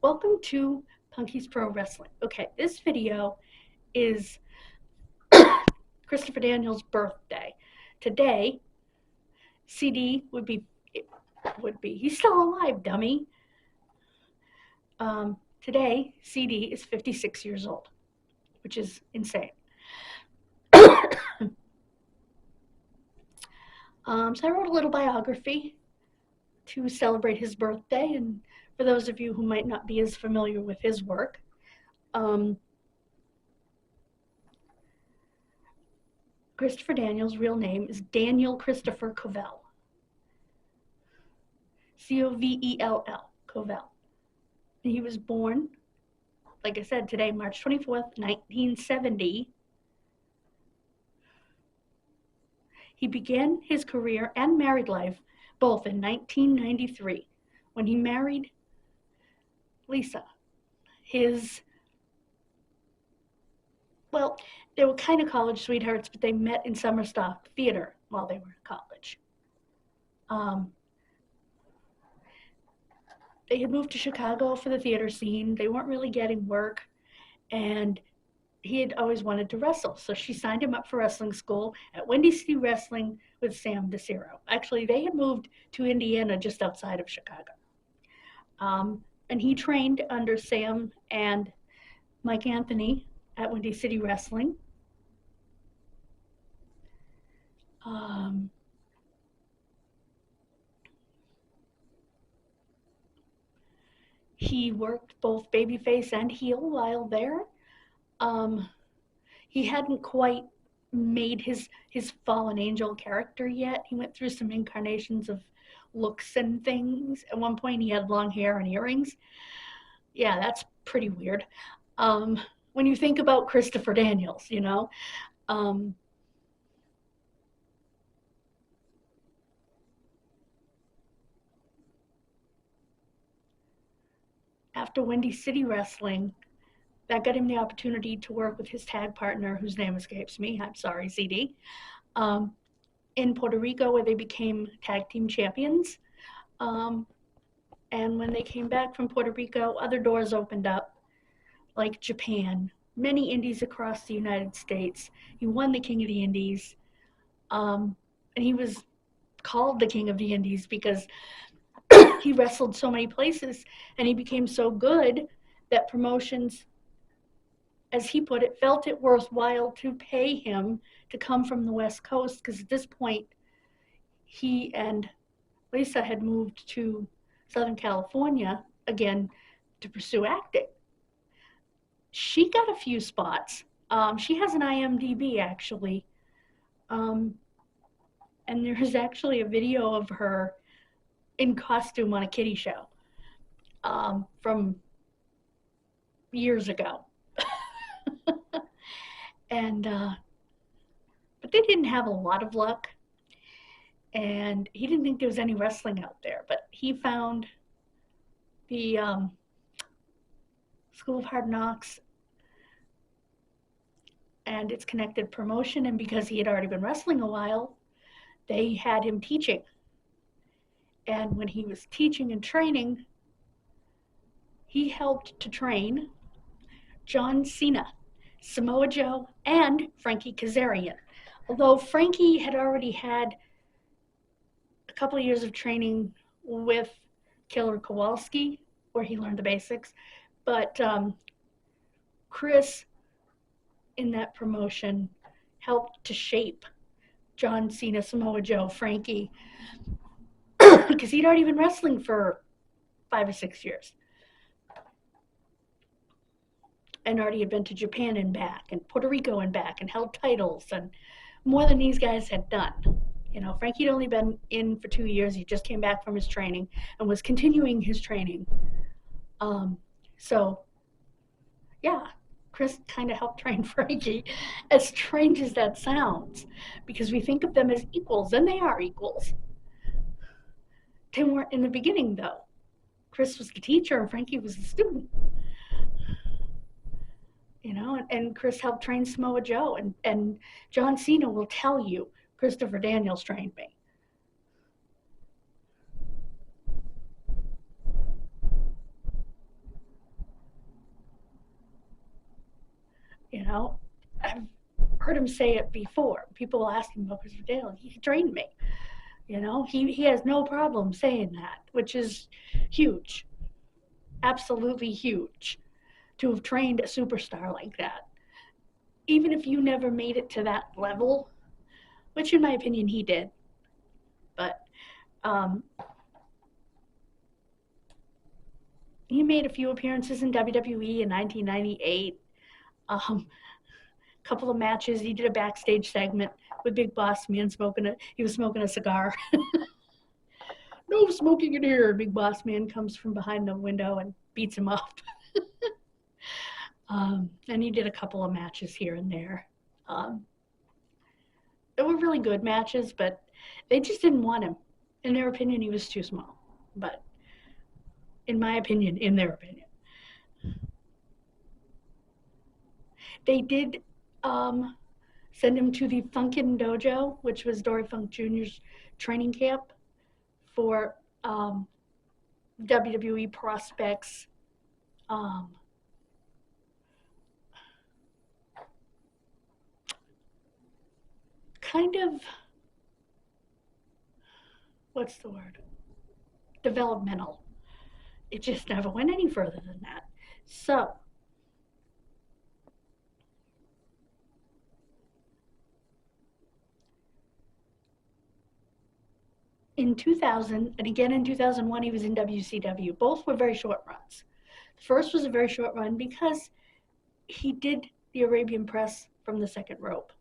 Welcome to Punky's Pro Wrestling. Okay, this video is Christopher Daniels' birthday. Today, CD he's still alive, dummy. Today, CD is 56 years old, which is insane. So I wrote a little biography to celebrate his birthday, and for those of you who might not be as familiar with his work, Christopher Daniels' real name is Daniel Christopher Covell. C-O-V-E-L-L, Covell. And he was born, like I said, today, March 24th, 1970. He began his career and married life both in 1993 when he married Lisa. They were kind of college sweethearts, but they met in summer stock theater while they were in college. They had moved to Chicago for the theater scene. They weren't really getting work, and he had always wanted to wrestle. So she signed him up for wrestling school at Windy City Wrestling with Sam DeCiro. Actually, they had moved to Indiana just outside of Chicago. And he trained under Sam and Mike Anthony at Windy City Wrestling. He worked both babyface and heel while there. He hadn't quite made his fallen angel character yet. He went through some incarnations of looks and things. At one point, he had long hair and earrings. Yeah, that's pretty weird. When you think about Christopher Daniels, you know. After Windy City Wrestling, that got him the opportunity to work with his tag partner, whose name escapes me. I'm sorry, CD. In Puerto Rico, where they became tag team champions. And when they came back from Puerto Rico, other doors opened up, like Japan, many indies across the United States. He won the King of the Indies. And he was called the King of the Indies because he wrestled so many places, and he became so good that promotions, as he put it, felt it worthwhile to pay him to come from the West Coast, because at this point, he and Lisa had moved to Southern California again to pursue acting. She got a few spots. She has an IMDb, actually. And there's actually a video of her in costume on a kiddie show from years ago. But they didn't have a lot of luck, and he didn't think there was any wrestling out there, but he found the School of Hard Knocks and its connected promotion, and because he had already been wrestling a while, they had him teaching. And when he was teaching and training, he helped to train John Cena, Samoa Joe, and Frankie Kazarian. Although Frankie had already had a couple of years of training with Killer Kowalski, where he learned the basics, but Chris, in that promotion, helped to shape John Cena, Samoa Joe, Frankie, because he'd already been wrestling for 5 or 6 years. And already had been to Japan and back, and Puerto Rico and back, and held titles, and more than these guys had done. You know, Frankie had only been in for 2 years. He just came back from his training and was continuing his training. So, yeah, Chris kind of helped train Frankie, as strange as that sounds, because we think of them as equals, and they are equals. They weren't in the beginning, though. Chris was the teacher, and Frankie was the student. You know, and Chris helped train Samoa Joe, and John Cena will tell you, Christopher Daniels trained me. know, I've heard him say it before. People ask him about Christopher Dale. He trained me. You know, he has no problem saying that, which is huge, absolutely huge, to have trained a superstar like that. Even if you never made it to that level, which in my opinion he did, but um, he made a few appearances in WWE in 1998. Couple of matches. He did a backstage segment with Big Boss Man he was smoking a cigar. No smoking in here. Big Boss Man comes from behind the window and beats him up. And he did a couple of matches here and there. They were really good matches, but they just didn't want him. In their opinion, he was too small. But in my opinion, in their opinion, they did send him to the Funkin' Dojo, which was Dory Funk Jr.'s training camp for WWE prospects. Kind of, what's the word? Developmental. It just never went any further than that. So, in 2000, and again in 2001, he was in WCW. Both were very short runs. The first was a very short run because he did the Arabian press from the second rope,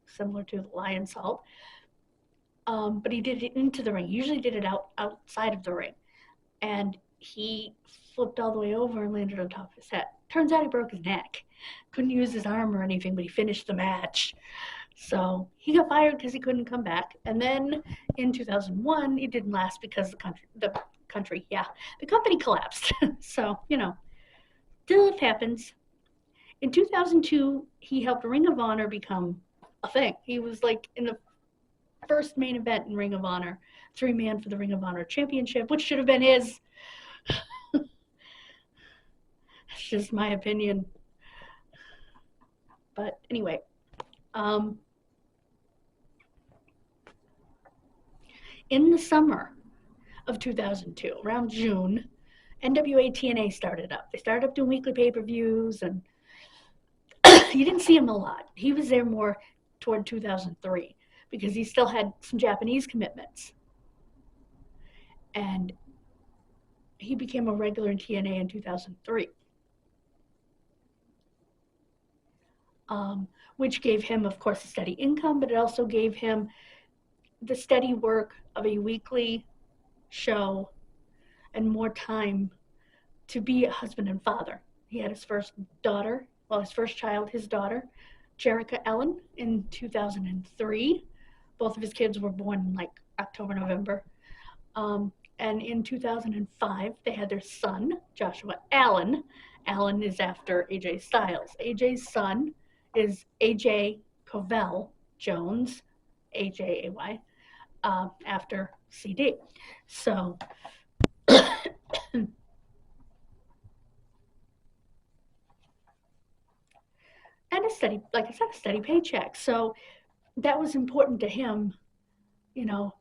similar to the lion salt. But he did it into the ring. He usually did it outside of the ring. And he flipped all the way over and landed on top of his head. Turns out he broke his neck. Couldn't use his arm or anything, but he finished the match. So he got fired because he couldn't come back. And then in 2001, it didn't last because the company collapsed. So, you know, still it happens. In 2002, he helped Ring of Honor become a thing. He was like in the first main event in Ring of Honor, 3-man for the Ring of Honor Championship, which should have been his. That's just my opinion. But anyway, in the summer of 2002, around June, NWA TNA started up. They started up doing weekly pay-per-views, and you didn't see him a lot. He was there more toward 2003 because he still had some Japanese commitments. And he became a regular in TNA in 2003, which gave him, of course, a steady income, but it also gave him the steady work of a weekly show and more time to be a husband and father. He had his first child, his daughter, Jerica Ellen, in 2003. Both of his kids were born in like October, November. And in 2005, they had their son, Joshua Allen. Allen is after AJ Styles. AJ's son is AJ Covell Jones, AJAY, after CD. So, and a steady, like I said, a steady paycheck. So that was important to him, you know,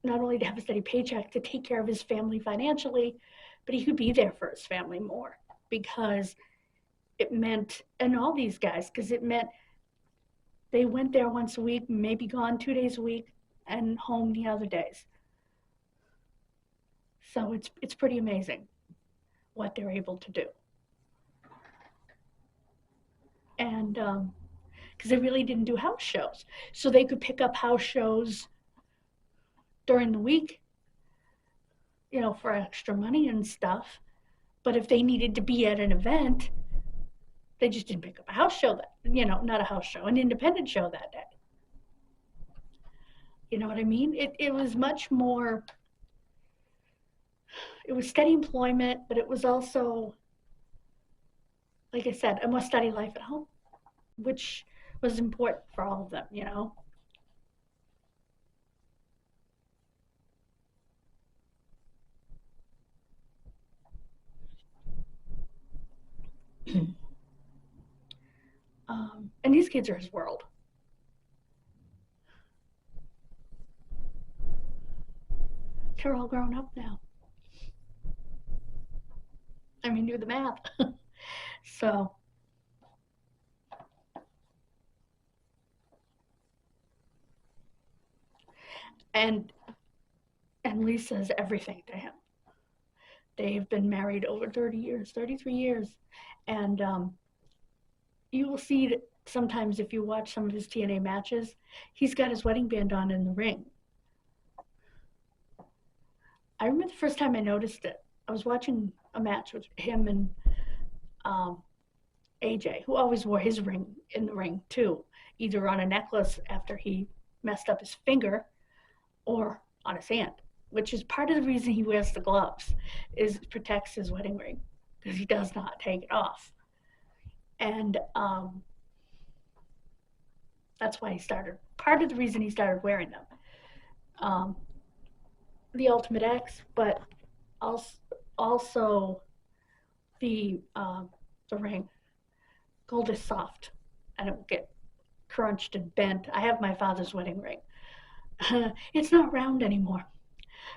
not only to have a steady paycheck to take care of his family financially, but he could be there for his family more because it meant, and all these guys, because it meant they went there once a week, maybe gone 2 days a week, and home the other days. So it's pretty amazing what they're able to do. And because they really didn't do house shows, so they could pick up house shows during the week, you know, for extra money and stuff. But if they needed to be at an event, they just didn't pick up a house show not a house show, an independent show that day. You know what I mean? It was much more, it was steady employment, but it was also, like I said, a more steady life at home, which was important for all of them, you know? These kids are his world. They're all grown up now. I mean, do the math. So, and Lisa's everything to him. They've been married over 30 years, 33 years. And you will see that sometimes if you watch some of his TNA matches, he's got his wedding band on in the ring. I remember the first time I noticed it. I was watching a match with him and AJ, who always wore his ring in the ring too, either on a necklace after he messed up his finger or on his hand, which is part of the reason he wears the gloves, is it protects his wedding ring because he does not take it off. And that's why he started, part of the reason he started wearing them. The Ultimate X, but also the ring. Gold is soft and it will get crunched and bent. I have my father's wedding ring. It's not round anymore.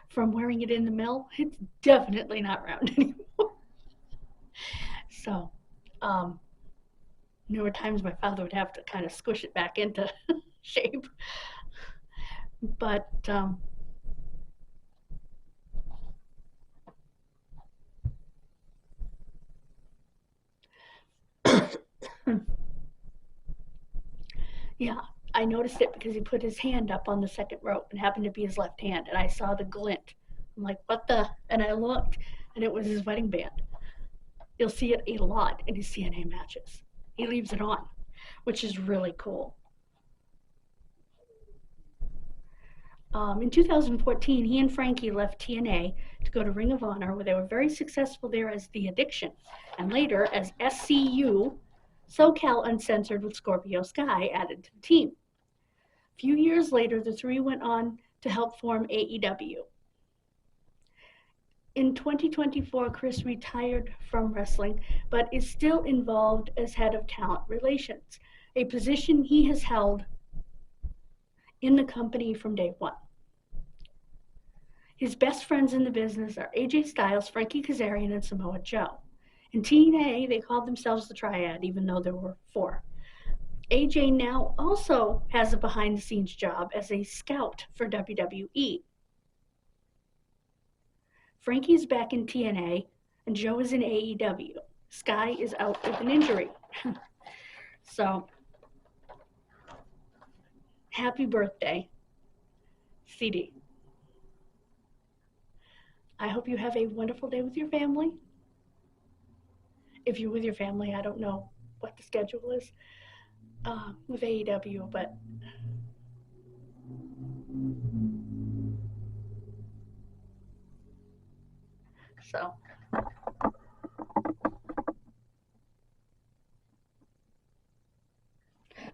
From wearing it in the mill, it's definitely not round anymore. So, there were times my father would have to kind of squish it back into shape. But yeah, I noticed it because he put his hand up on the second rope and happened to be his left hand, and I saw the glint. I'm like, what the? And I looked, and it was his wedding band. You'll see it a lot in his CNA matches. He leaves it on, which is really cool. In 2014, he and Frankie left TNA to go to Ring of Honor, where they were very successful there as The Addiction, and later as SCU, SoCal Uncensored with Scorpio Sky added to the team. A few years later, the three went on to help form AEW. In 2024, Chris retired from wrestling, but is still involved as head of talent relations, a position he has held in the company from day one. His best friends in the business are AJ Styles, Frankie Kazarian, and Samoa Joe. In TNA, they called themselves the Triad, even though there were 4. AJ now also has a behind-the-scenes job as a scout for WWE. Frankie's back in TNA, and Joe is in AEW. Sky is out with an injury. So, happy birthday, CD. I hope you have a wonderful day with your family. If you're with your family, I don't know what the schedule is with AEW, but so.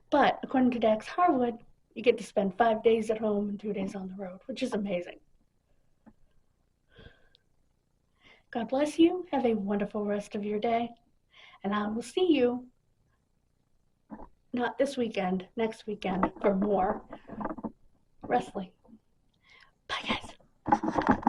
But according to Dax Harwood, you get to spend 5 days at home and 2 days on the road, which is amazing. God bless you. Have a wonderful rest of your day. And I will see you, not this weekend, next weekend, for more wrestling. Bye, guys.